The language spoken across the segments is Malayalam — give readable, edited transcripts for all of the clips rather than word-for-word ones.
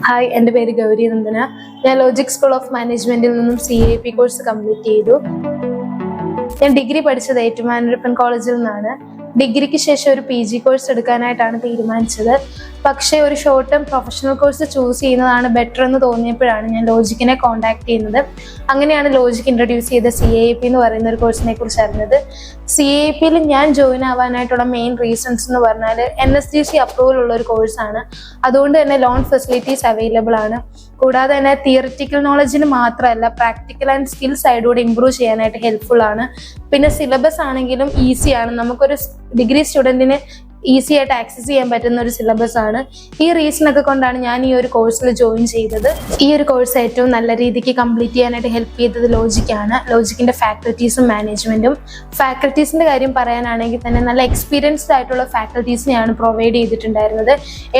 ഹായ്, എൻ്റെ പേര് ഗൗരി നന്ദന. ഞാൻ ലോജിക് സ്കൂൾ ഓഫ് മാനേജ്മെന്റിൽ നിന്നും CAP കോഴ്സ് കംപ്ലീറ്റ് ചെയ്തു. ഞാൻ ഡിഗ്രി പഠിച്ചത് ഏറ്റുമാനൂരപ്പൻ കോളേജിൽ നിന്നാണ്. ഡിഗ്രിക്ക് ശേഷം ഒരു PG കോഴ്സ് എടുക്കാനായിട്ടാണ് തീരുമാനിച്ചത്. പക്ഷേ ഒരു short term professional course choose ചെയ്യുന്നതാണ് ബെറ്റർ എന്ന് തോന്നിയപ്പോഴാണ് ഞാൻ ലോജിക്കിനെ കോൺടാക്ട് ചെയ്യുന്നത്. അങ്ങനെയാണ് ലോജിക് ഇൻട്രൊഡ്യൂസ് ചെയ്ത CAP എന്ന് പറയുന്ന ഒരു കോഴ്സിനെ കുറിച്ച് അറിഞ്ഞത്. CAPയിൽ ഞാൻ ജോയിൻ ആവാനായിട്ടുള്ള മെയിൻ റീസൺസ് എന്ന് പറഞ്ഞാൽ NSDC അപ്രൂവൽ ഉള്ള ഒരു കോഴ്സാണ്. അതുകൊണ്ട് തന്നെ ലോൺ ഫെസിലിറ്റീസ് അവൈലബിൾ ആണ്. കൂടാതെ തന്നെ തിയറിറ്റിക്കൽ നോളജിന് മാത്രമല്ല, പ്രാക്ടിക്കൽ ആൻഡ് സ്കിൽ സൈഡൂടെ ഇംപ്രൂവ് ചെയ്യാനായിട്ട് ഹെൽപ്ഫുൾ ആണ്. പിന്നെ സിലബസ് ആണെങ്കിലും ഈസിയാണ്. നമുക്കൊരു ഡിഗ്രി സ്റ്റുഡൻറ്റിന് ഈസി ആയിട്ട് ആക്സസ് ചെയ്യാൻ പറ്റുന്ന ഒരു സിലബസ് ആണ്. ഈ റീസണൊക്കെ കൊണ്ടാണ് ഞാൻ ഈ ഒരു കോഴ്സിൽ ജോയിൻ ചെയ്തത്. ഈ ഒരു കോഴ്സ് ഏറ്റവും നല്ല രീതിക്ക് കംപ്ലീറ്റ് ചെയ്യാനായിട്ട് ഹെൽപ്പ് ചെയ്തത് ലോജിക്കാണ്. ലോജിക്കിന്റെ ഫാക്കൽറ്റീസും മാനേജ്മെന്റും. ഫാക്കൽറ്റീസിന്റെ കാര്യം പറയാനാണെങ്കിൽ തന്നെ നല്ല എക്സ്പീരിയൻസ്ഡ് ആയിട്ടുള്ള ഫാക്കൽറ്റീസിനെയാണ് പ്രൊവൈഡ് ചെയ്തിട്ടുണ്ടായിരുന്നത്.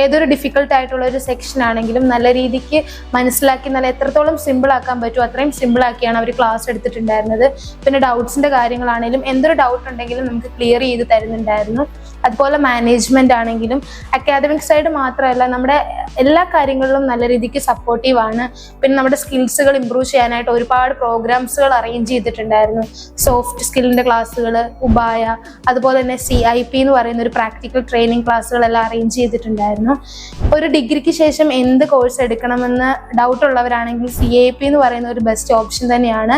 ഏതൊരു ഡിഫിക്കൽട്ട് ആയിട്ടുള്ള ഒരു സെക്ഷൻ ആണെങ്കിലും നല്ല രീതിക്ക് മനസ്സിലാക്കി നല്ല എത്രത്തോളം സിമ്പിൾ ആക്കാൻ പറ്റുമോ അത്രയും സിമ്പിൾ ആക്കിയാണ് അവർ ക്ലാസ് എടുത്തിട്ടുണ്ടായിരുന്നത്. പിന്നെ ഡൗട്ട്സിന്റെ കാര്യങ്ങളാണെങ്കിലും എന്തൊരു ഡൗട്ട് ഉണ്ടെങ്കിലും നമുക്ക് ക്ലിയർ ചെയ്ത് തരുന്നുണ്ടായിരുന്നു. അതുപോലെ മാനേജ്മെന്റ് ആണെങ്കിലും അക്കാദമിക് സൈഡ് മാത്രമല്ല, നമ്മുടെ എല്ലാ കാര്യങ്ങളിലും നല്ല രീതിക്ക് സപ്പോർട്ടീവ് ആണ്. പിന്നെ നമ്മുടെ സ്കിൽസുകൾ ഇംപ്രൂവ് ചെയ്യാനായിട്ട് ഒരുപാട് പ്രോഗ്രാംസുകൾ അറേഞ്ച് ചെയ്തിട്ടുണ്ടായിരുന്നു. സോഫ്റ്റ് സ്കില്ലിന്റെ ക്ലാസ്സുകൾ, ഉപായ, അതുപോലെ തന്നെ CIP എന്ന് പറയുന്ന ഒരു പ്രാക്ടിക്കൽ ട്രെയിനിങ് ക്ലാസ്സുകളെല്ലാം അറേഞ്ച് ചെയ്തിട്ടുണ്ടായിരുന്നു. ഒരു ഡിഗ്രിക്ക് ശേഷം എന്ത് കോഴ്സ് എടുക്കണമെന്ന് ഡൗട്ട് ഉള്ളവരാണെങ്കിൽ CAP എന്ന് പറയുന്ന ഒരു ബെസ്റ്റ് ഓപ്ഷൻ തന്നെയാണ്.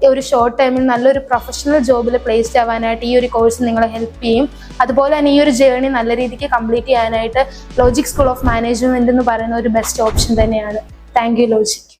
ഒരു ഷോർട്ട് ടൈമിൽ നല്ലൊരു പ്രൊഫഷണൽ ജോബിൽ പ്ലേസ്ഡ് ആവാനായിട്ട് ഈ ഒരു കോഴ്സ് നിങ്ങളെ ഹെൽപ്പ് ചെയ്യും. അതുപോലെ തന്നെ ഈ ഒരു ജേർണി നല്ല രീതിക്ക് കംപ്ലീറ്റ് ചെയ്യാനായിട്ട് ലോജിക് സ്കൂൾ ഓഫ് മാനേജ്മെന്റ് എന്ന് പറയുന്ന ഒരു ബെസ്റ്റ് ഓപ്ഷൻ തന്നെയാണ്. Thank you logic.